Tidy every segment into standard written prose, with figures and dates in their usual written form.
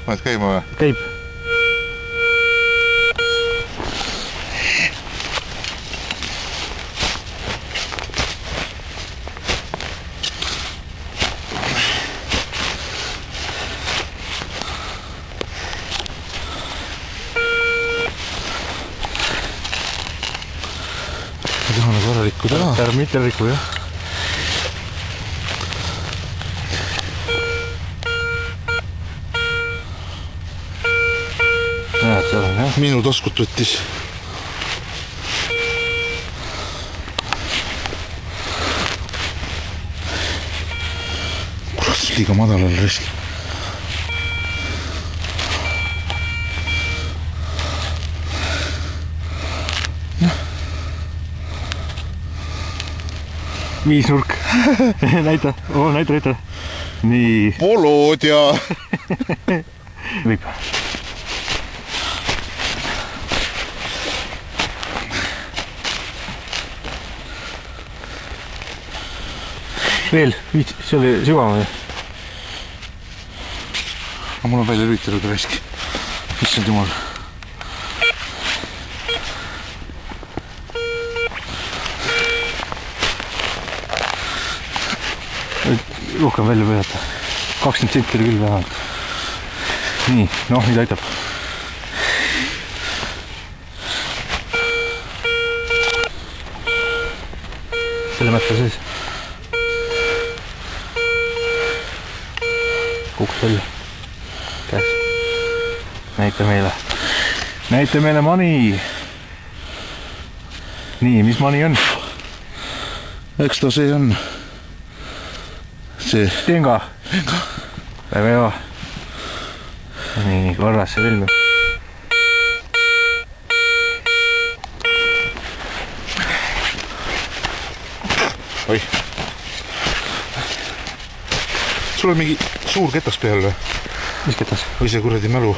Paned käima või? Käib. ei taha nagu ära rikkuda. Ära mitte rikku, jah. Näed, seal on, jah. Minu taskut võttis. Kurat, liiga madalal risk. Viisnurk. Näita. Näita. Nii. Volodja. Võib. Veel, see oli sügav või? Aga mul on välja lülitatud risk. Issand jumal. Rohkem välja võidata. 20 senti küll vähemalt. Nii, noh, nüüd aitab. Selle mätta sees. Kuks välja. Käes. Näita meile mani. Nii, mis mani on? Eks ta see on. See. Tenga. Väga hea. Nii, korras see filmi. Oi. Sul on mingi suur ketas peal või? Mis ketas? Või see kuradi mälu?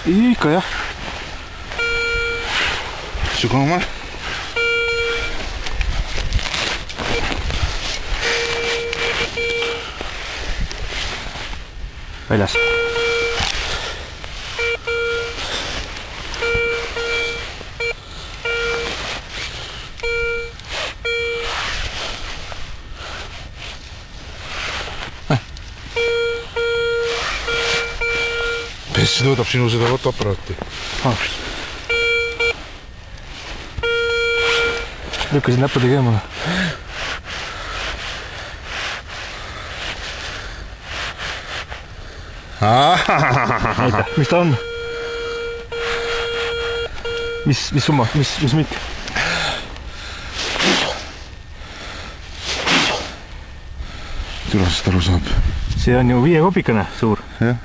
Ikka jah. Sügavamale. Väljas. Pessi tõudab sinu seda fotoaparaati. Lükkasid näppudega eemale. Näita, mis ta on? Mis summa? Mis mikk? Türasest aru saab. See on ju 5 kopikane suur. Jah.